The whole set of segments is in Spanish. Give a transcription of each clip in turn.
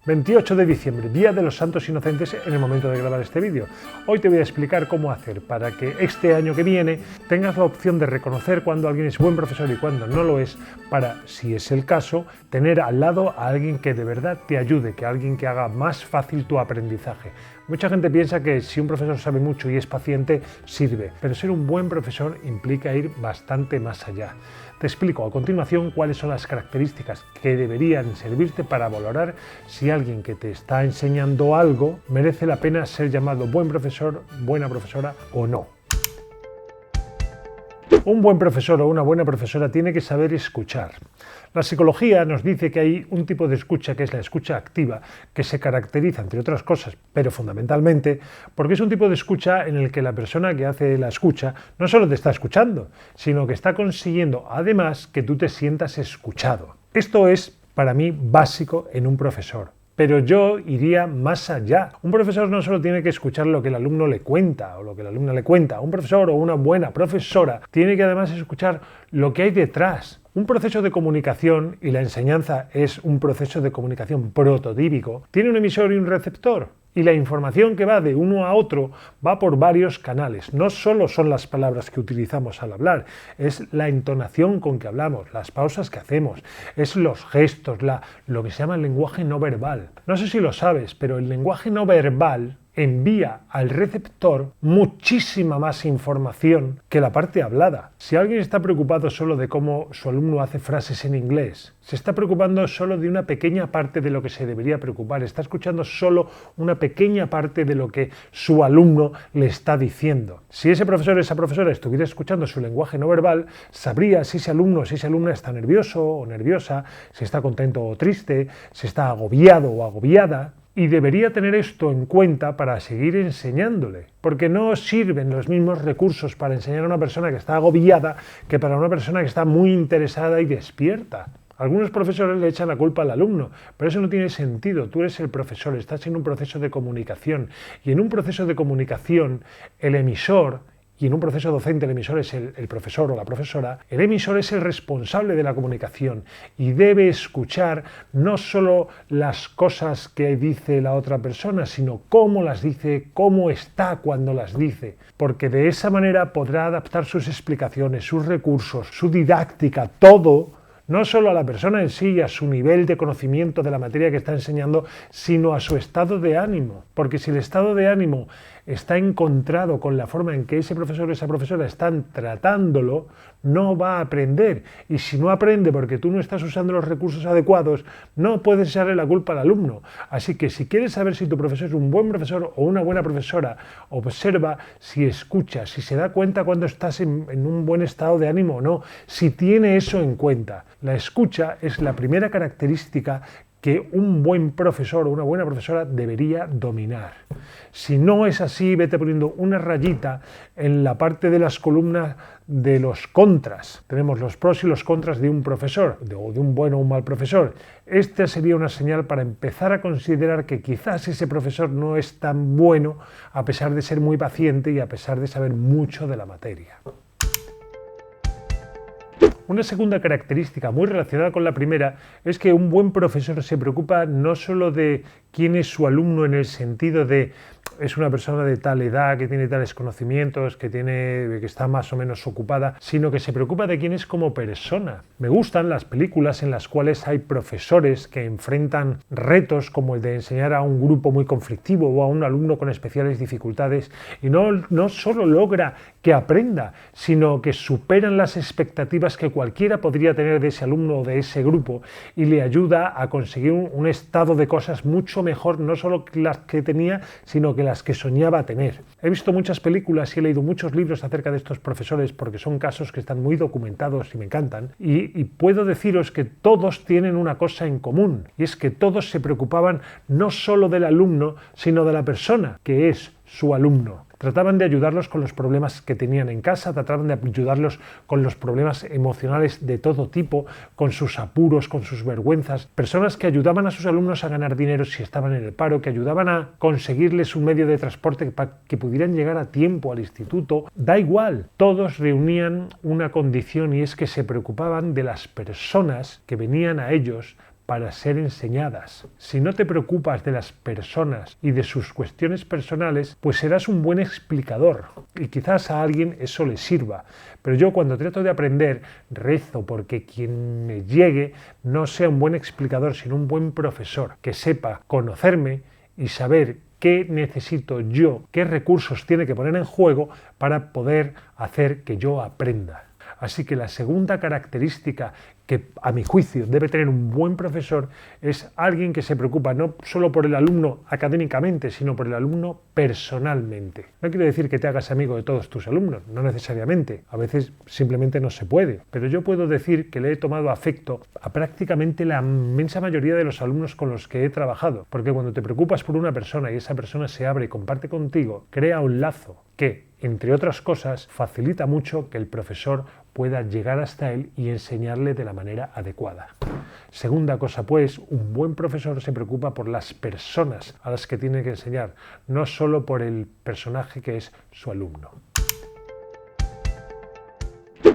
28 de diciembre, Día de los Santos Inocentes en el momento de grabar este vídeo. Hoy te voy a explicar cómo hacer para que este año que viene tengas la opción de reconocer cuando alguien es buen profesor y cuando no lo es, para, si es el caso, tener al lado a alguien que de verdad te ayude, que alguien que haga más fácil tu aprendizaje. Mucha gente piensa que si un profesor sabe mucho y es paciente, sirve, pero ser un buen profesor implica ir bastante más allá. Te explico a continuación cuáles son las características que deberían servirte para valorar si alguien que te está enseñando algo merece la pena ser llamado buen profesor, buena profesora o no. Un buen profesor o una buena profesora tiene que saber escuchar. La psicología nos dice que hay un tipo de escucha que es la escucha activa, que se caracteriza, entre otras cosas, pero fundamentalmente, porque es un tipo de escucha en el que la persona que hace la escucha no solo te está escuchando, sino que está consiguiendo además que tú te sientas escuchado. Esto es, para mí, básico en un profesor. Pero yo iría más allá. Un profesor no solo tiene que escuchar lo que el alumno le cuenta o lo que la alumna le cuenta. Un profesor o una buena profesora tiene que además escuchar lo que hay detrás. Un proceso de comunicación, y la enseñanza es un proceso de comunicación prototípico, tiene un emisor y un receptor. Y la información que va de uno a otro va por varios canales. No solo son las palabras que utilizamos al hablar, es la entonación con que hablamos, las pausas que hacemos, es los gestos, lo que se llama el lenguaje no verbal. No sé si lo sabes, pero el lenguaje no verbal envía al receptor muchísima más información que la parte hablada. Si alguien está preocupado solo de cómo su alumno hace frases en inglés, se está preocupando solo de una pequeña parte de lo que se debería preocupar, está escuchando solo una pequeña parte de lo que su alumno le está diciendo. Si ese profesor o esa profesora estuviera escuchando su lenguaje no verbal, sabría si ese alumno o si esa alumna está nervioso o nerviosa, si está contento o triste, si está agobiado o agobiada. Y debería tener esto en cuenta para seguir enseñándole, porque no sirven los mismos recursos para enseñar a una persona que está agobiada que para una persona que está muy interesada y despierta. Algunos profesores le echan la culpa al alumno, pero eso no tiene sentido. Tú eres el profesor, estás en un proceso de comunicación, y en un proceso de comunicación el emisor, y en un proceso docente el emisor es el profesor o la profesora, el emisor es el responsable de la comunicación y debe escuchar no solo las cosas que dice la otra persona, sino cómo las dice, cómo está cuando las dice, porque de esa manera podrá adaptar sus explicaciones, sus recursos, su didáctica, todo, no solo a la persona en sí y a su nivel de conocimiento de la materia que está enseñando, sino a su estado de ánimo. Porque si el estado de ánimo está encontrado con la forma en que ese profesor o esa profesora están tratándolo, no va a aprender. Y si no aprende porque tú no estás usando los recursos adecuados, no puedes echarle la culpa al alumno. Así que si quieres saber si tu profesor es un buen profesor o una buena profesora, observa si escucha, si se da cuenta cuando estás en un buen estado de ánimo o no, si tiene eso en cuenta. La escucha es la primera característica que un buen profesor o una buena profesora debería dominar. Si no es así, vete poniendo una rayita en la parte de las columnas de los contras. Tenemos los pros y los contras de un profesor, o de un buen o un mal profesor. Esta sería una señal para empezar a considerar que quizás ese profesor no es tan bueno, a pesar de ser muy paciente y a pesar de saber mucho de la materia. Una segunda característica muy relacionada con la primera es que un buen profesor se preocupa no solo de quién es su alumno en el sentido de es una persona de tal edad, que tiene tales conocimientos, que está más o menos ocupada, sino que se preocupa de quién es como persona. Me gustan las películas en las cuales hay profesores que enfrentan retos como el de enseñar a un grupo muy conflictivo o a un alumno con especiales dificultades y no solo logra que aprenda, sino que superan las expectativas que cualquiera podría tener de ese alumno o de ese grupo y le ayuda a conseguir un estado de cosas mucho mejor, no solo las que tenía, sino que las que soñaba tener. He visto muchas películas y he leído muchos libros acerca de estos profesores porque son casos que están muy documentados y me encantan, y puedo deciros que todos tienen una cosa en común, y es que todos se preocupaban no solo del alumno, sino de la persona que es su alumno. Trataban de ayudarlos con los problemas que tenían en casa, trataban de ayudarlos con los problemas emocionales de todo tipo, con sus apuros, con sus vergüenzas. Personas que ayudaban a sus alumnos a ganar dinero si estaban en el paro, que ayudaban a conseguirles un medio de transporte para que pudieran llegar a tiempo al instituto. Da igual, todos reunían una condición y es que se preocupaban de las personas que venían a ellos para ser enseñadas. Si no te preocupas de las personas y de sus cuestiones personales, pues serás un buen explicador y quizás a alguien eso le sirva. Pero yo cuando trato de aprender, rezo porque quien me llegue no sea un buen explicador, sino un buen profesor, que sepa conocerme y saber qué necesito yo, qué recursos tiene que poner en juego para poder hacer que yo aprenda. Así que la segunda característica que a mi juicio debe tener un buen profesor es alguien que se preocupa no solo por el alumno académicamente, sino por el alumno personalmente. No quiere decir que te hagas amigo de todos tus alumnos, no necesariamente, a veces simplemente no se puede, pero yo puedo decir que le he tomado afecto a prácticamente la inmensa mayoría de los alumnos con los que he trabajado, porque cuando te preocupas por una persona y esa persona se abre y comparte contigo, crea un lazo que, entre otras cosas, facilita mucho que el profesor pueda llegar hasta él y enseñarle de la manera adecuada. Segunda cosa, pues, un buen profesor se preocupa por las personas a las que tiene que enseñar, no solo por el personaje que es su alumno.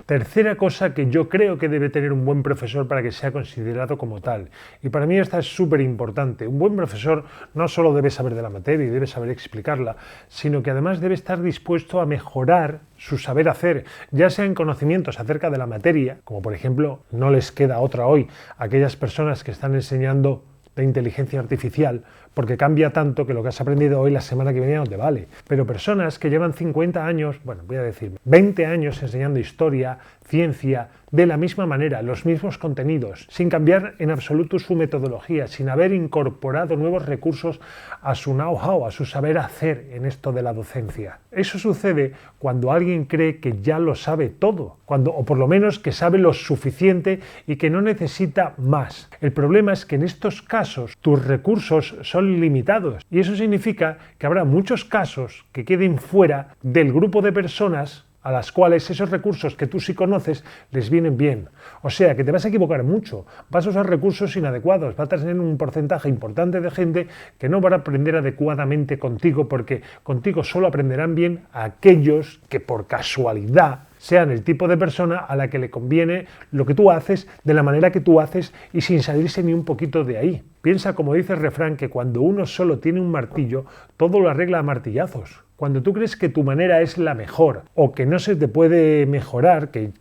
Tercera cosa que yo creo que debe tener un buen profesor para que sea considerado como tal. Y para mí esta es súper importante. Un buen profesor no solo debe saber de la materia y debe saber explicarla, sino que además debe estar dispuesto a mejorar su saber hacer, ya sea en conocimientos acerca de la materia, como por ejemplo, no les queda otra hoy, aquellas personas que están enseñando de inteligencia artificial, porque cambia tanto que lo que has aprendido hoy la semana que viene no te vale. Pero personas que llevan 50 años, bueno, voy a decir 20 años enseñando historia, ciencia, de la misma manera, los mismos contenidos, sin cambiar en absoluto su metodología, sin haber incorporado nuevos recursos a su know-how, a su saber hacer en esto de la docencia. Eso sucede cuando alguien cree que ya lo sabe todo, o por lo menos que sabe lo suficiente y que no necesita más. El problema es que en estos casos tus recursos son limitados y eso significa que habrá muchos casos que queden fuera del grupo de personas a las cuales esos recursos que tú sí conoces les vienen bien. O sea, que te vas a equivocar mucho, vas a usar recursos inadecuados, vas a tener un porcentaje importante de gente que no van a aprender adecuadamente contigo, porque contigo solo aprenderán bien aquellos que por casualidad sean el tipo de persona a la que le conviene lo que tú haces, de la manera que tú haces y sin salirse ni un poquito de ahí. Piensa, como dice el refrán, que cuando uno solo tiene un martillo, todo lo arregla a martillazos. Cuando tú crees que tu manera es la mejor o que no se te puede mejorar, que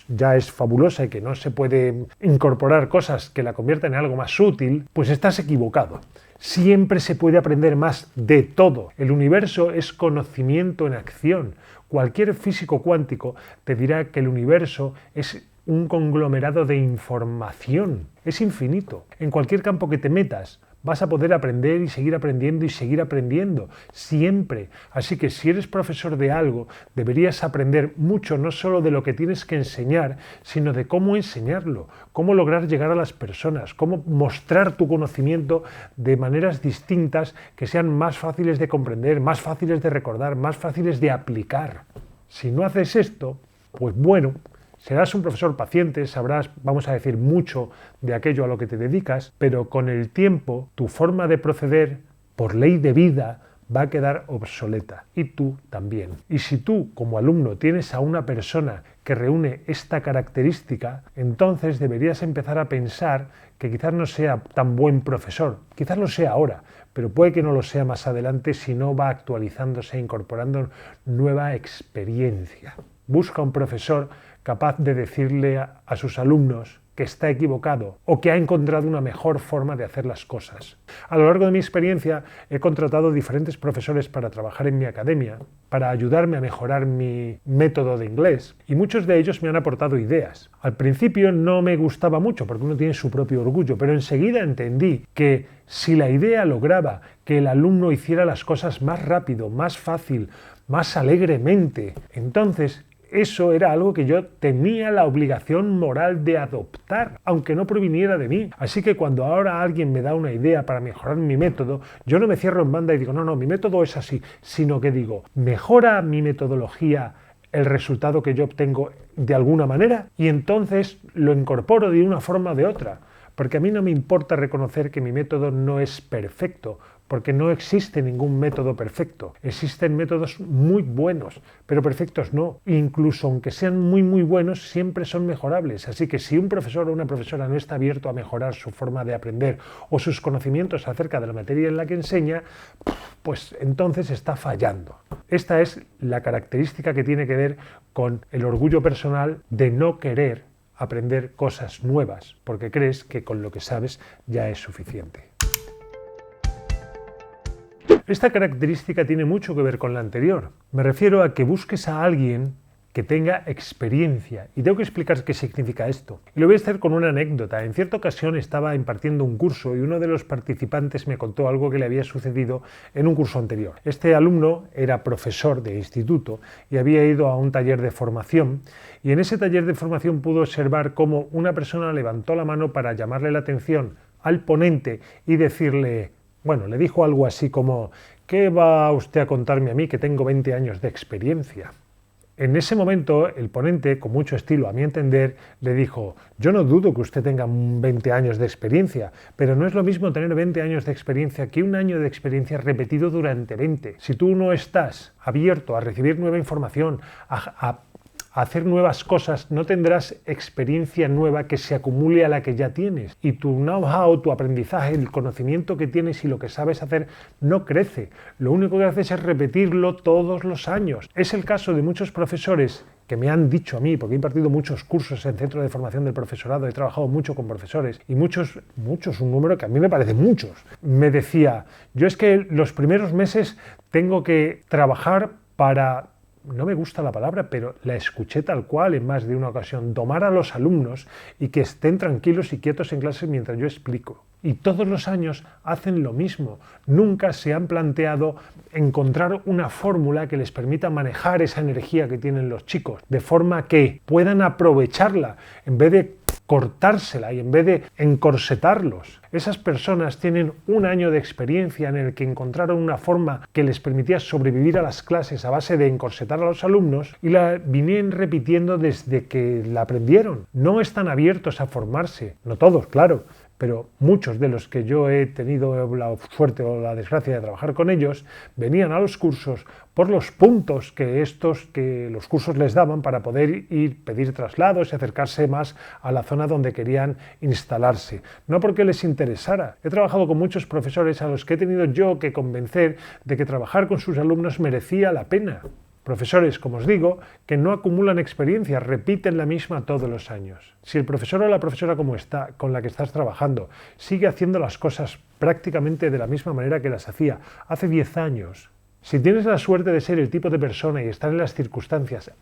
ya es fabulosa y que no se puede incorporar cosas que la conviertan en algo más útil, pues estás equivocado. Siempre se puede aprender más de todo. El universo es conocimiento en acción. Cualquier físico cuántico te dirá que el universo es un conglomerado de información. Es infinito. En cualquier campo que te metas, vas a poder aprender y seguir aprendiendo, siempre. Así que si eres profesor de algo, deberías aprender mucho, no solo de lo que tienes que enseñar, sino de cómo enseñarlo, cómo lograr llegar a las personas, cómo mostrar tu conocimiento de maneras distintas que sean más fáciles de comprender, más fáciles de recordar, más fáciles de aplicar. Si no haces esto, pues bueno, serás un profesor paciente, sabrás, vamos a decir, mucho de aquello a lo que te dedicas, pero con el tiempo tu forma de proceder, por ley de vida, va a quedar obsoleta. Y tú también. Y si tú, como alumno, tienes a una persona que reúne esta característica, entonces deberías empezar a pensar que quizás no sea tan buen profesor. Quizás lo sea ahora, pero puede que no lo sea más adelante si no va actualizándose e incorporando nueva experiencia. Busca un profesor capaz de decirle a sus alumnos que está equivocado o que ha encontrado una mejor forma de hacer las cosas. A lo largo de mi experiencia he contratado diferentes profesores para trabajar en mi academia, para ayudarme a mejorar mi método de inglés, y muchos de ellos me han aportado ideas. Al principio no me gustaba mucho porque uno tiene su propio orgullo, pero enseguida entendí que si la idea lograba que el alumno hiciera las cosas más rápido, más fácil, más alegremente, entonces eso era algo que yo tenía la obligación moral de adoptar, aunque no proviniera de mí. Así que cuando ahora alguien me da una idea para mejorar mi método, yo no me cierro en banda y digo, no, mi método es así, sino que digo, ¿mejora mi metodología el resultado que yo obtengo de alguna manera? Y entonces lo incorporo de una forma o de otra. porque a mí no me importa reconocer que mi método no es perfecto, porque no existe ningún método perfecto. Existen métodos muy buenos, pero perfectos no. Incluso aunque sean muy buenos, siempre son mejorables. Así que si un profesor o una profesora no está abierto a mejorar su forma de aprender o sus conocimientos acerca de la materia en la que enseña, pues entonces está fallando. Esta es la característica que tiene que ver con el orgullo personal de no querer aprender cosas nuevas, porque crees que con lo que sabes ya es suficiente. Esta característica tiene mucho que ver con la anterior. Me refiero a que busques a alguien que tenga experiencia. Y tengo que explicar qué significa esto. Y lo voy a hacer con una anécdota. En cierta ocasión estaba impartiendo un curso y uno de los participantes me contó algo que le había sucedido en un curso anterior. Este alumno era profesor de instituto y había ido a un taller de formación, y en ese taller de formación pudo observar cómo una persona levantó la mano para llamarle la atención al ponente y decirle, bueno, le dijo algo así como: ¿qué va usted a contarme a mí que tengo 20 años de experiencia? En ese momento, el ponente, con mucho estilo a mi entender, le dijo: yo no dudo que usted tenga 20 años de experiencia, pero no es lo mismo tener 20 años de experiencia que un año de experiencia repetido durante 20. Si tú no estás abierto a recibir nueva información, a hacer nuevas cosas, no tendrás experiencia nueva que se acumule a la que ya tienes. Y tu know-how, tu aprendizaje, el conocimiento que tienes y lo que sabes hacer no crece. Lo único que haces es repetirlo todos los años. Es el caso de muchos profesores que me han dicho a mí, porque he impartido muchos cursos en Centro de Formación del Profesorado, he trabajado mucho con profesores, y muchos, un número que a mí me parece muchos, me decía: yo es que los primeros meses tengo que trabajar para... no me gusta la palabra, pero la escuché tal cual en más de una ocasión: domar a los alumnos y que estén tranquilos y quietos en clase mientras yo explico. Y todos los años hacen lo mismo. Nunca se han planteado encontrar una fórmula que les permita manejar esa energía que tienen los chicos, de forma que puedan aprovecharla en vez de cortársela y en vez de encorsetarlos. Esas personas tienen un año de experiencia en el que encontraron una forma que les permitía sobrevivir a las clases a base de encorsetar a los alumnos, y la vienen repitiendo desde que la aprendieron. No están abiertos a formarse, no todos, claro, pero muchos de los que yo he tenido la suerte o la desgracia de trabajar con ellos venían a los cursos por los puntos que los cursos les daban para poder pedir traslados y acercarse más a la zona donde querían instalarse, no porque les interesara. He trabajado con muchos profesores a los que he tenido yo que convencer de que trabajar con sus alumnos merecía la pena. Profesores, como os digo, que no acumulan experiencia, repiten la misma todos los años. Si el profesor o la profesora con la que estás trabajando sigue haciendo las cosas prácticamente de la misma manera que las hacía hace 10 años, si tienes la suerte de ser el tipo de persona y estar en las circunstancias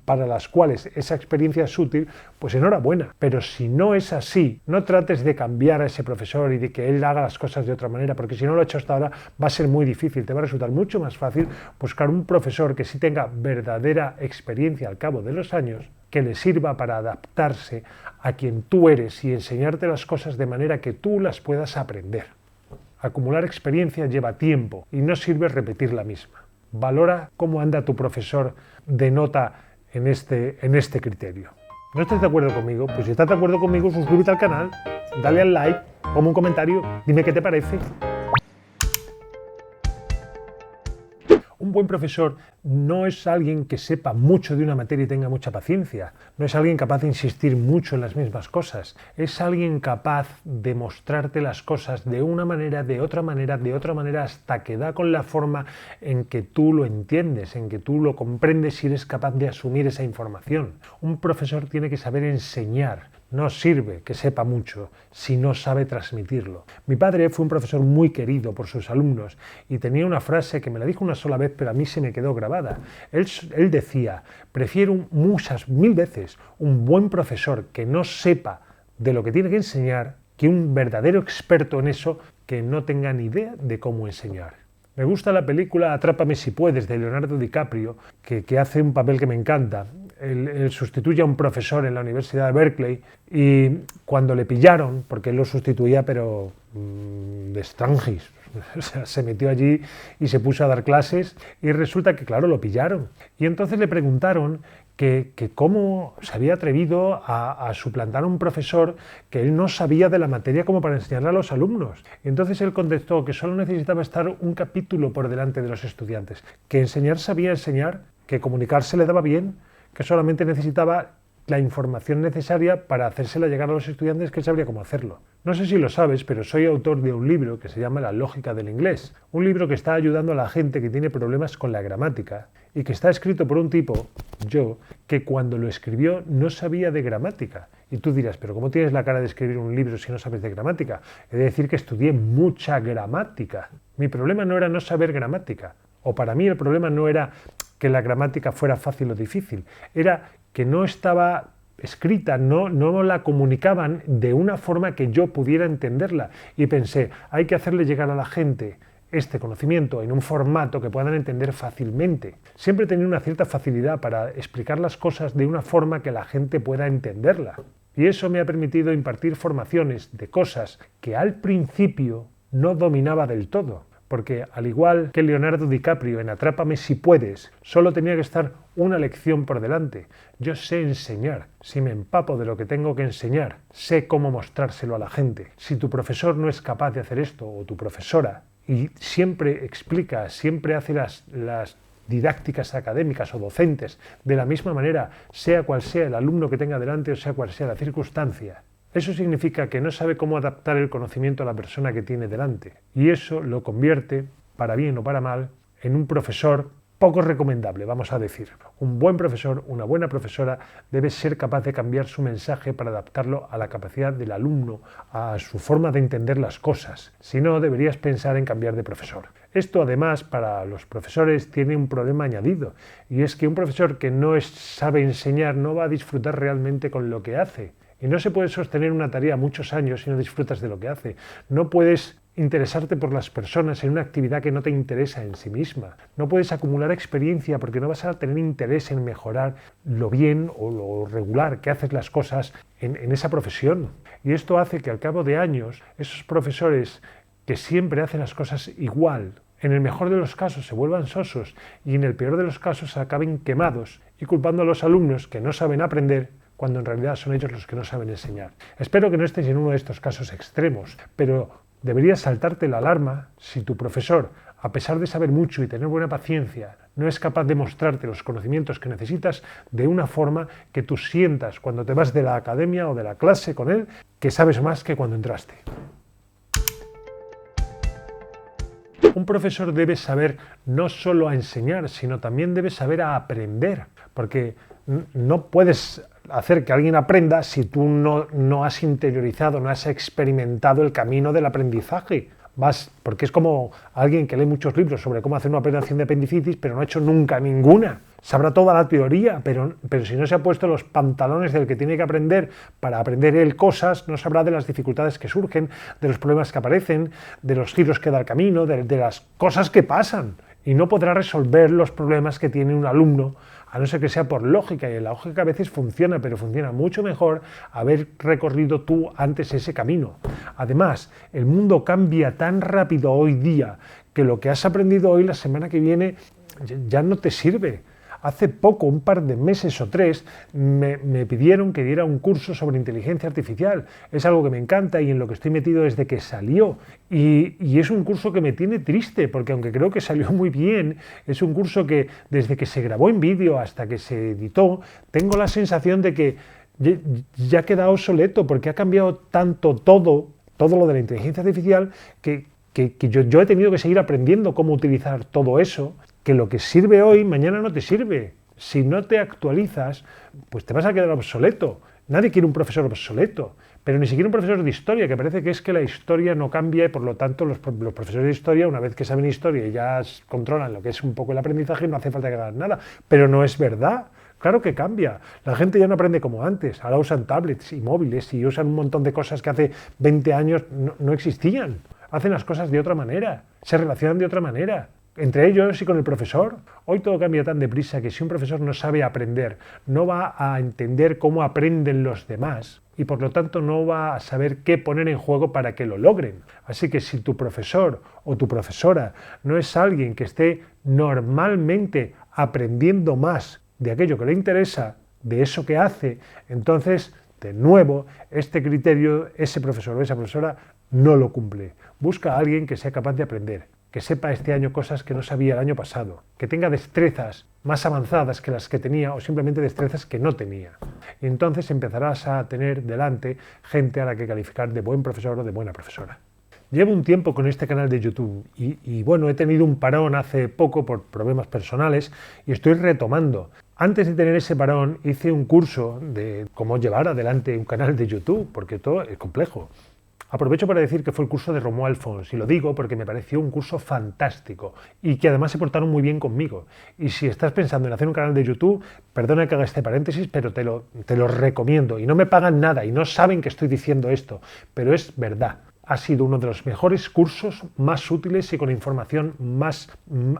para las cuales esa experiencia es útil, pues enhorabuena. Pero si no es así, no trates de cambiar a ese profesor y de que él haga las cosas de otra manera, porque si no lo ha hecho hasta ahora va a ser muy difícil. Te va a resultar mucho más fácil buscar un profesor que sí tenga verdadera experiencia al cabo de los años, que le sirva para adaptarse a quien tú eres y enseñarte las cosas de manera que tú las puedas aprender. Acumular experiencia lleva tiempo y no sirve repetir la misma. Valora cómo anda tu profesor de nota en este criterio. ¿No estás de acuerdo conmigo? Pues si estás de acuerdo conmigo, suscríbete al canal, dale al like, ponme un comentario, dime qué te parece. Un buen profesor no es alguien que sepa mucho de una materia y tenga mucha paciencia. No es alguien capaz de insistir mucho en las mismas cosas. Es alguien capaz de mostrarte las cosas de una manera, de otra manera, hasta que da con la forma en que tú lo entiendes, en que tú lo comprendes y eres capaz de asumir esa información. Un profesor tiene que saber enseñar. No sirve que sepa mucho si no sabe transmitirlo. Mi padre fue un profesor muy querido por sus alumnos y tenía una frase que me la dijo una sola vez, pero a mí se me quedó grabada. Él decía: prefiero mil veces un buen profesor que no sepa de lo que tiene que enseñar que un verdadero experto en eso que no tenga ni idea de cómo enseñar. Me gusta la película Atrápame si puedes, de Leonardo DiCaprio, que hace un papel que me encanta. Él sustituye a un profesor en la Universidad de Berkeley y cuando le pillaron, porque él lo sustituía pero de estrangis, O sea, se metió allí y se puso a dar clases y resulta que, claro, lo pillaron. Y entonces le preguntaron que cómo se había atrevido a suplantar a un profesor que él no sabía de la materia como para enseñarle a los alumnos. Y entonces él contestó que solo necesitaba estar un capítulo por delante de los estudiantes, que enseñar sabía enseñar, que comunicarse le daba bien, que solamente necesitaba la información necesaria para hacérsela llegar a los estudiantes, que él sabría cómo hacerlo. No sé si lo sabes, pero soy autor de un libro que se llama La lógica del inglés, un libro que está ayudando a la gente que tiene problemas con la gramática y que está escrito por un tipo, yo, que cuando lo escribió no sabía de gramática. Y tú dirás, pero ¿cómo tienes la cara de escribir un libro si no sabes de gramática? He de decir que estudié mucha gramática. Mi problema no era no saber gramática, o para mí el problema no era que la gramática fuera fácil o difícil, era que no estaba escrita, no la comunicaban de una forma que yo pudiera entenderla. Y pensé, hay que hacerle llegar a la gente este conocimiento en un formato que puedan entender fácilmente. Siempre he tenido una cierta facilidad para explicar las cosas de una forma que la gente pueda entenderla. Y eso me ha permitido impartir formaciones de cosas que al principio no dominaba del todo. Porque al igual que Leonardo DiCaprio en Atrápame si puedes, solo tenía que estar una lección por delante. Yo sé enseñar, si me empapo de lo que tengo que enseñar, sé cómo mostrárselo a la gente. Si tu profesor no es capaz de hacer esto, o tu profesora, y siempre explica, siempre hace las didácticas académicas o docentes de la misma manera, sea cual sea el alumno que tenga delante o sea cual sea la circunstancia, eso significa que no sabe cómo adaptar el conocimiento a la persona que tiene delante. Y eso lo convierte, para bien o para mal, en un profesor poco recomendable, vamos a decir. Un buen profesor, una buena profesora, debe ser capaz de cambiar su mensaje para adaptarlo a la capacidad del alumno, a su forma de entender las cosas. Si no, deberías pensar en cambiar de profesor. Esto, además, para los profesores tiene un problema añadido, y es que un profesor que no sabe enseñar no va a disfrutar realmente con lo que hace. Y no se puede sostener una tarea muchos años si no disfrutas de lo que hace. No puedes interesarte por las personas en una actividad que no te interesa en sí misma. No puedes acumular experiencia porque no vas a tener interés en mejorar lo bien o lo regular que haces las cosas en esa profesión. Y esto hace que al cabo de años, esos profesores que siempre hacen las cosas igual, en el mejor de los casos se vuelvan sosos y en el peor de los casos acaben quemados y culpando a los alumnos que no saben aprender, cuando en realidad son ellos los que no saben enseñar. Espero que no estés en uno de estos casos extremos, pero deberías saltarte la alarma si tu profesor, a pesar de saber mucho y tener buena paciencia, no es capaz de mostrarte los conocimientos que necesitas de una forma que tú sientas cuando te vas de la academia o de la clase con él, que sabes más que cuando entraste. Un profesor debe saber no solo a enseñar, sino también debe saber a aprender, porque no puedes hacer que alguien aprenda si tú no has interiorizado, no has experimentado el camino del aprendizaje. Porque es como alguien que lee muchos libros sobre cómo hacer una operación de apendicitis, pero no ha hecho nunca ninguna. Sabrá toda la teoría, pero si no se ha puesto los pantalones del que tiene que aprender para aprender él cosas, no sabrá de las dificultades que surgen, de los problemas que aparecen, de los giros que da el camino, de las cosas que pasan. Y no podrá resolver los problemas que tiene un alumno, a no ser que sea por lógica, y la lógica a veces funciona, pero funciona mucho mejor haber recorrido tú antes ese camino. Además, el mundo cambia tan rápido hoy día que lo que has aprendido hoy la semana que viene ya no te sirve. Hace poco, un par de meses o 3, me pidieron que diera un curso sobre inteligencia artificial. Es algo que me encanta y en lo que estoy metido desde que salió. Y es un curso que me tiene triste, porque aunque creo que salió muy bien, es un curso que desde que se grabó en vídeo hasta que se editó, tengo la sensación de que ya queda obsoleto, porque ha cambiado tanto todo lo de la inteligencia artificial, que yo he tenido que seguir aprendiendo cómo utilizar todo eso, que lo que sirve hoy, mañana no te sirve. Si no te actualizas, pues te vas a quedar obsoleto. Nadie quiere un profesor obsoleto, pero ni siquiera un profesor de historia, que parece que es que la historia no cambia y por lo tanto los profesores de historia, una vez que saben historia y ya controlan lo que es un poco el aprendizaje, no hace falta que hagan nada. Pero no es verdad. Claro que cambia. La gente ya no aprende como antes. Ahora usan tablets y móviles y usan un montón de cosas que hace 20 años no existían. Hacen las cosas de otra manera, se relacionan de otra manera. entre ellos y con el profesor. Hoy todo cambia tan deprisa que si un profesor no sabe aprender, no va a entender cómo aprenden los demás y por lo tanto no va a saber qué poner en juego para que lo logren. Así que si tu profesor o tu profesora no es alguien que esté normalmente aprendiendo más de aquello que le interesa, de eso que hace, entonces, de nuevo, este criterio, ese profesor o esa profesora no lo cumple. Busca a alguien que sea capaz de aprender, que sepa este año cosas que no sabía el año pasado, que tenga destrezas más avanzadas que las que tenía o simplemente destrezas que no tenía. Y entonces empezarás a tener delante gente a la que calificar de buen profesor o de buena profesora. Llevo un tiempo con este canal de YouTube y bueno, he tenido un parón hace poco por problemas personales y estoy retomando. Antes de tener ese parón hice un curso de cómo llevar adelante un canal de YouTube, porque todo es complejo. Aprovecho para decir que fue el curso de Romuald Fons, y lo digo porque me pareció un curso fantástico y que además se portaron muy bien conmigo. Y si estás pensando en hacer un canal de YouTube, perdona que haga este paréntesis, pero te lo recomiendo. Y no me pagan nada y no saben que estoy diciendo esto, pero es verdad. Ha sido uno de los mejores cursos, más útiles y con información más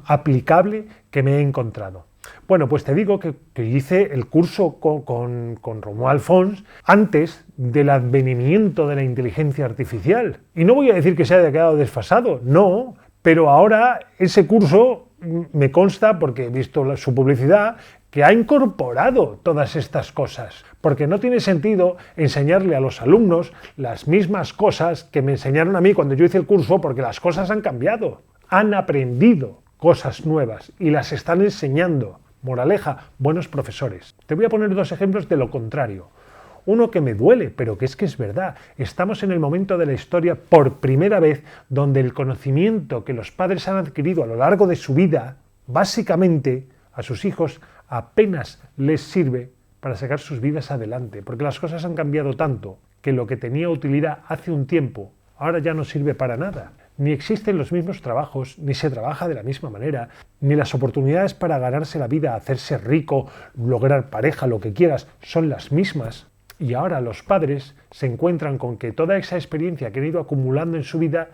aplicable que me he encontrado. Bueno, pues te digo que hice el curso con Romuald Fons antes del advenimiento de la inteligencia artificial. Y no voy a decir que se haya quedado desfasado, no, pero ahora ese curso me consta, porque he visto su publicidad, que ha incorporado todas estas cosas, porque no tiene sentido enseñarle a los alumnos las mismas cosas que me enseñaron a mí cuando yo hice el curso, porque las cosas han cambiado, han aprendido cosas nuevas y las están enseñando. Moraleja, buenos profesores. Te voy a poner dos ejemplos de lo contrario. Uno que me duele, pero que es verdad. Estamos en el momento de la historia por primera vez donde el conocimiento que los padres han adquirido a lo largo de su vida, básicamente a sus hijos apenas les sirve para sacar sus vidas adelante, porque las cosas han cambiado tanto que lo que tenía utilidad hace un tiempo ahora ya no sirve para nada. Ni existen los mismos trabajos, ni se trabaja de la misma manera, ni las oportunidades para ganarse la vida, hacerse rico, lograr pareja, lo que quieras, son las mismas. Y ahora los padres se encuentran con que toda esa experiencia que han ido acumulando en su vida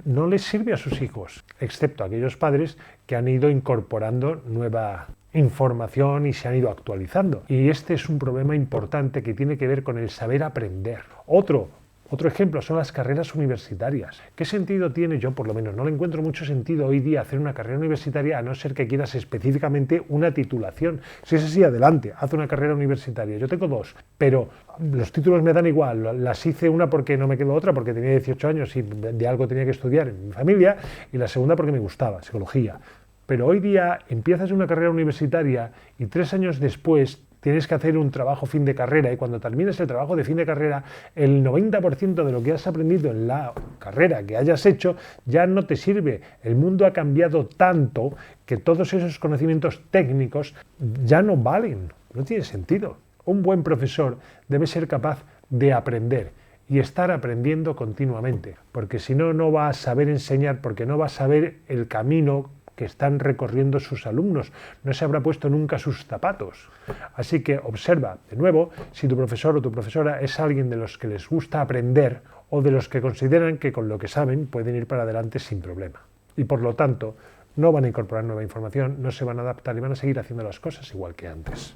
no les sirve a sus hijos, excepto aquellos padres que han ido incorporando nueva información y se han ido actualizando. Y este es un problema importante que tiene que ver con el saber aprender. Otro ejemplo son las carreras universitarias. ¿Qué sentido tiene? Yo por lo menos no le encuentro mucho sentido hoy día hacer una carrera universitaria a no ser que quieras específicamente una titulación. Si es así, adelante, haz una carrera universitaria. Yo tengo dos, pero los títulos me dan igual. Las hice una porque no me quedó otra, porque tenía 18 años y de algo tenía que estudiar en mi familia, y la segunda porque me gustaba, psicología. Pero hoy día empiezas una carrera universitaria y 3 años después tienes que hacer un trabajo fin de carrera, y cuando termines el trabajo de fin de carrera, el 90% de lo que has aprendido en la carrera que hayas hecho ya no te sirve. El mundo ha cambiado tanto que todos esos conocimientos técnicos ya no valen, no tiene sentido. Un buen profesor debe ser capaz de aprender y estar aprendiendo continuamente, porque si no, no va a saber enseñar, porque no va a saber el camino que están recorriendo sus alumnos, no se habrá puesto nunca sus zapatos. Así que observa, de nuevo, si tu profesor o tu profesora es alguien de los que les gusta aprender o de los que consideran que con lo que saben pueden ir para adelante sin problema. Y por lo tanto, no van a incorporar nueva información, no se van a adaptar y van a seguir haciendo las cosas igual que antes.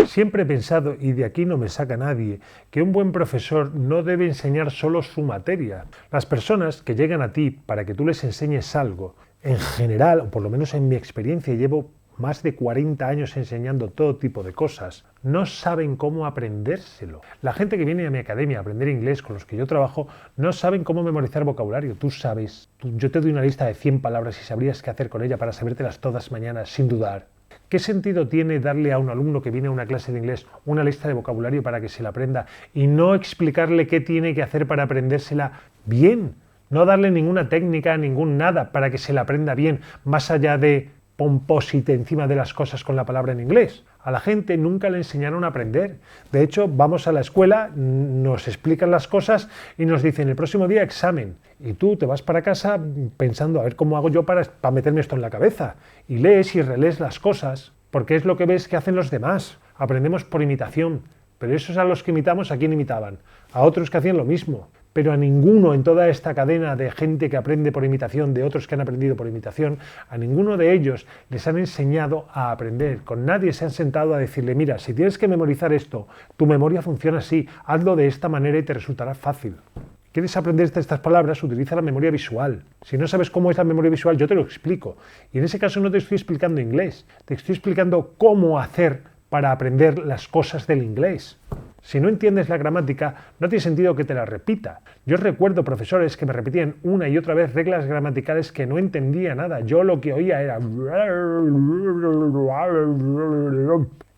Siempre he pensado, y de aquí no me saca nadie, que un buen profesor no debe enseñar solo su materia. Las personas que llegan a ti para que tú les enseñes algo, en general, o por lo menos en mi experiencia, llevo más de 40 años enseñando todo tipo de cosas, no saben cómo aprendérselo. La gente que viene a mi academia a aprender inglés, con los que yo trabajo, no saben cómo memorizar vocabulario. Tú sabes, yo te doy una lista de 100 palabras y sabrías qué hacer con ella para sabértelas todas mañana sin dudar. ¿Qué sentido tiene darle a un alumno que viene a una clase de inglés una lista de vocabulario para que se la aprenda y no explicarle qué tiene que hacer para aprendérsela bien? No darle ninguna técnica, ningún nada para que se la aprenda bien, más allá de pomposite encima de las cosas con la palabra en inglés. A la gente nunca le enseñaron a aprender. De hecho, vamos a la escuela, nos explican las cosas y nos dicen el próximo día examen. Y tú te vas para casa pensando a ver cómo hago yo para meterme esto en la cabeza. Y lees y relees las cosas, porque es lo que ves que hacen los demás. Aprendemos por imitación. Pero esos a los que imitamos, ¿a quién imitaban? A otros que hacían lo mismo. pero a ninguno en toda esta cadena de gente que aprende por imitación, de otros que han aprendido por imitación, a ninguno de ellos les han enseñado a aprender. Con nadie se han sentado a decirle, mira, si tienes que memorizar esto, tu memoria funciona así, hazlo de esta manera y te resultará fácil. ¿Quieres aprender estas palabras? Utiliza la memoria visual. Si no sabes cómo es la memoria visual, yo te lo explico. Y en ese caso no te estoy explicando inglés, te estoy explicando cómo hacer para aprender las cosas del inglés. Si no entiendes la gramática, no tiene sentido que te la repita. Yo recuerdo profesores que me repetían una y otra vez reglas gramaticales que no entendía nada. Yo lo que oía era...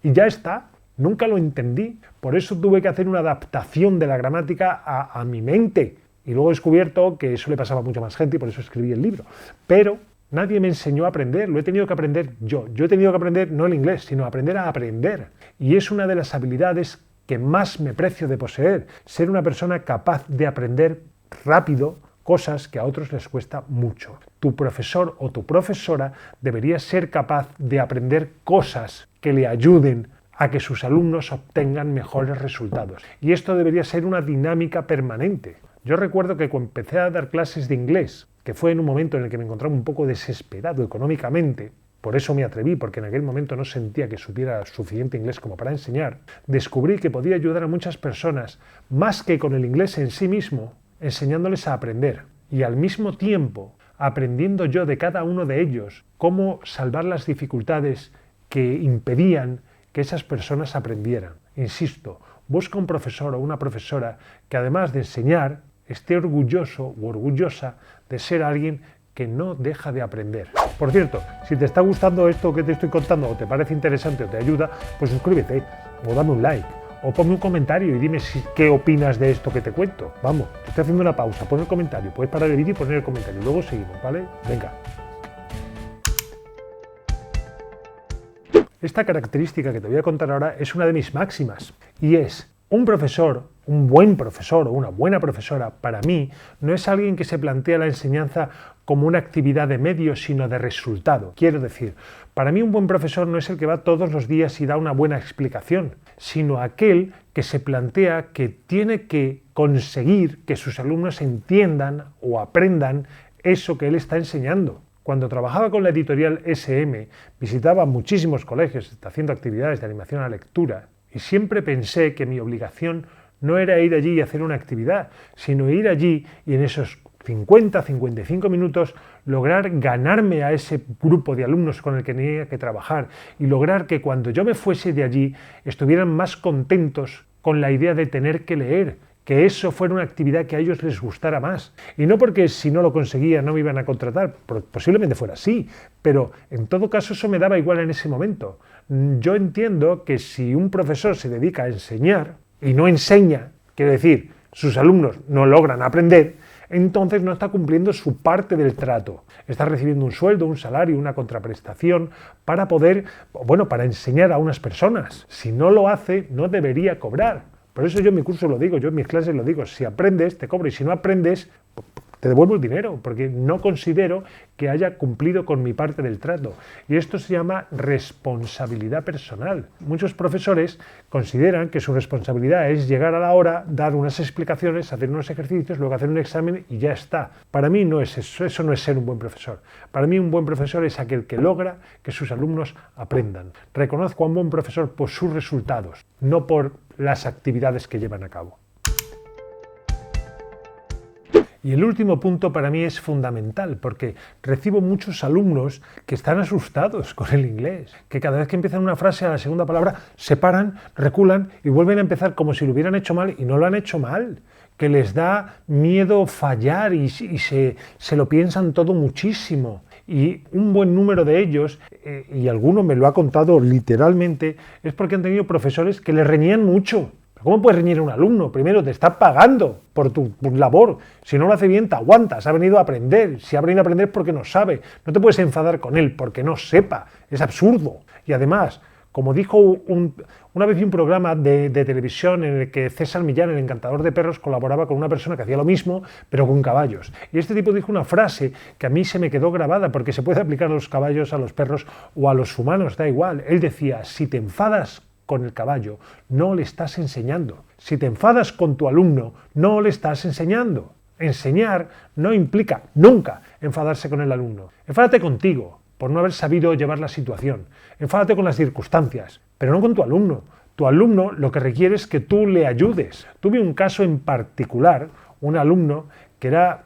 y ya está. Nunca lo entendí, por eso tuve que hacer una adaptación de la gramática a mi mente. Y luego he descubierto que eso le pasaba a mucha más gente y por eso escribí el libro. Pero nadie me enseñó a aprender, lo he tenido que aprender yo. Yo he tenido que aprender no el inglés, sino aprender a aprender. Y es una de las habilidades que más me precio de poseer, ser una persona capaz de aprender rápido cosas que a otros les cuesta mucho. Tu profesor o tu profesora debería ser capaz de aprender cosas que le ayuden a que sus alumnos obtengan mejores resultados. Y esto debería ser una dinámica permanente. Yo recuerdo que cuando empecé a dar clases de inglés, que fue en un momento en el que me encontraba un poco desesperado económicamente, por eso me atreví, porque en aquel momento no sentía que supiera suficiente inglés como para enseñar, descubrí que podía ayudar a muchas personas, más que con el inglés en sí mismo, enseñándoles a aprender. Y al mismo tiempo, aprendiendo yo de cada uno de ellos cómo salvar las dificultades que impedían que esas personas aprendieran. Insisto, busca un profesor o una profesora que además de enseñar, esté orgulloso o orgullosa de ser alguien que no deja de aprender. Por cierto, si te está gustando esto que te estoy contando o te parece interesante o te ayuda, pues suscríbete o dame un like o ponme un comentario y dime qué opinas de esto que te cuento. Vamos, te estoy haciendo una pausa, pon el comentario, puedes parar el vídeo y poner el comentario, luego seguimos, ¿vale? Venga. Esta característica que te voy a contar ahora es una de mis máximas y es un profesor, un buen profesor o una buena profesora, para mí, no es alguien que se plantea la enseñanza como una actividad de medio, sino de resultado. Quiero decir, para mí un buen profesor no es el que va todos los días y da una buena explicación, sino aquel que se plantea que tiene que conseguir que sus alumnos entiendan o aprendan eso que él está enseñando. Cuando trabajaba con la editorial SM, visitaba muchísimos colegios haciendo actividades de animación a la lectura y siempre pensé que mi obligación no era ir allí y hacer una actividad, sino ir allí y en esos 50-55 minutos lograr ganarme a ese grupo de alumnos con el que tenía que trabajar y lograr que cuando yo me fuese de allí estuvieran más contentos con la idea de tener que leer, que eso fuera una actividad que a ellos les gustara más. Y no porque si no lo conseguía no me iban a contratar, posiblemente fuera así, pero en todo caso eso me daba igual en ese momento. Yo entiendo que si un profesor se dedica a enseñar y no enseña, quiero decir, sus alumnos no logran aprender, entonces no está cumpliendo su parte del trato. Está recibiendo un sueldo, un salario, una contraprestación para poder, para enseñar a unas personas. Si no lo hace, no debería cobrar. Por eso yo en mi curso lo digo, yo en mis clases lo digo, si aprendes te cobro y si no aprendes te devuelvo el dinero, porque no considero que haya cumplido con mi parte del trato. Y esto se llama responsabilidad personal. Muchos profesores consideran que su responsabilidad es llegar a la hora, dar unas explicaciones, hacer unos ejercicios, luego hacer un examen y ya está. Para mí no es eso no es ser un buen profesor. Para mí un buen profesor es aquel que logra que sus alumnos aprendan. Reconozco a un buen profesor por sus resultados, no por las actividades que llevan a cabo. Y el último punto para mí es fundamental, porque recibo muchos alumnos que están asustados con el inglés, que cada vez que empiezan una frase a la segunda palabra se paran, reculan y vuelven a empezar como si lo hubieran hecho mal y no lo han hecho mal, que les da miedo fallar y se lo piensan todo muchísimo. Y un buen número de ellos, y alguno me lo ha contado literalmente, es porque han tenido profesores que les reñían mucho. ¿Cómo puedes reñir a un alumno? Primero, te está pagando por tu labor. Si no lo hace bien, te aguantas. Ha venido a aprender. Si ha venido a aprender es porque no sabe. No te puedes enfadar con él porque no sepa. Es absurdo. Y además, como dijo una vez un programa de televisión en el que César Millán, el encantador de perros, colaboraba con una persona que hacía lo mismo, pero con caballos. Y este tipo dijo una frase que a mí se me quedó grabada porque se puede aplicar a los caballos, a los perros o a los humanos, da igual. Él decía, si te enfadas con el caballo, no le estás enseñando. Si te enfadas con tu alumno, no le estás enseñando. Enseñar no implica nunca enfadarse con el alumno. Enfádate contigo por no haber sabido llevar la situación. Enfádate con las circunstancias, pero no con tu alumno. Tu alumno lo que requiere es que tú le ayudes. Tuve un caso en particular, un alumno que era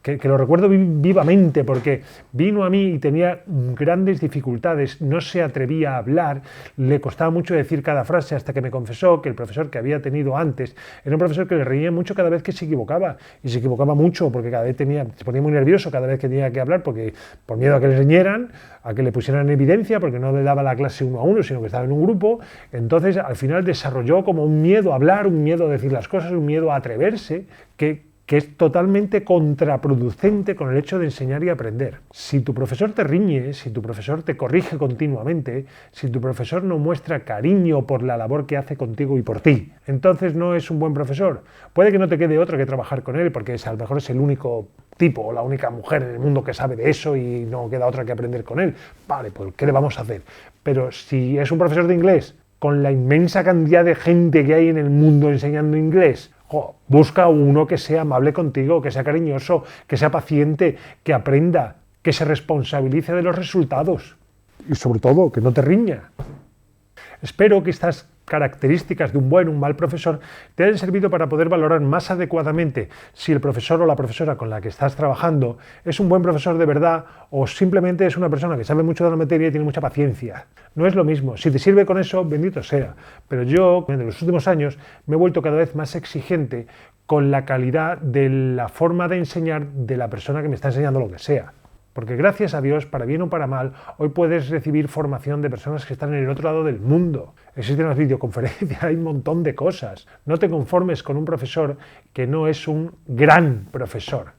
que lo recuerdo vivamente porque vino a mí y tenía grandes dificultades, no se atrevía a hablar, le costaba mucho decir cada frase hasta que me confesó que el profesor que había tenido antes era un profesor que le reía mucho cada vez que se equivocaba y se equivocaba mucho porque cada vez se ponía muy nervioso cada vez que tenía que hablar porque por miedo a que le riñeran, a que le pusieran en evidencia porque no le daba la clase uno a uno sino que estaba en un grupo. Entonces al final desarrolló como un miedo a hablar, un miedo a decir las cosas, un miedo a atreverse que es totalmente contraproducente con el hecho de enseñar y aprender. Si tu profesor te riñe, si tu profesor te corrige continuamente, si tu profesor no muestra cariño por la labor que hace contigo y por ti, entonces no es un buen profesor. Puede que no te quede otro que trabajar con él, porque a lo mejor es el único tipo o la única mujer en el mundo que sabe de eso y no queda otra que aprender con él. Vale, pues ¿qué le vamos a hacer? Pero si es un profesor de inglés, con la inmensa cantidad de gente que hay en el mundo enseñando inglés, busca uno que sea amable contigo, que sea cariñoso, que sea paciente, que aprenda, que se responsabilice de los resultados y sobre todo que no te riña. Espero que estas características de un buen o un mal profesor te hayan servido para poder valorar más adecuadamente si el profesor o la profesora con la que estás trabajando es un buen profesor de verdad o simplemente es una persona que sabe mucho de la materia y tiene mucha paciencia. No es lo mismo. Si te sirve con eso, bendito sea. Pero yo, en los últimos años, me he vuelto cada vez más exigente con la calidad de la forma de enseñar de la persona que me está enseñando lo que sea. Porque gracias a Dios, para bien o para mal, hoy puedes recibir formación de personas que están en el otro lado del mundo. Existen las videoconferencias, hay un montón de cosas. No te conformes con un profesor que no es un gran profesor.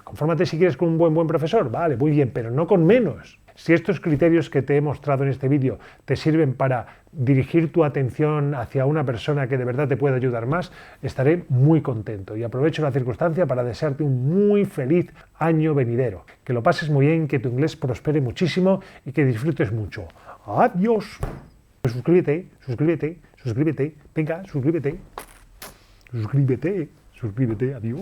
Confórmate si quieres con un buen profesor, vale, muy bien, pero no con menos. Si estos criterios que te he mostrado en este vídeo te sirven para dirigir tu atención hacia una persona que de verdad te pueda ayudar más, estaré muy contento y aprovecho la circunstancia para desearte un muy feliz año venidero. Que lo pases muy bien, que tu inglés prospere muchísimo y que disfrutes mucho. ¡Adiós! Suscríbete, venga, suscríbete, adiós.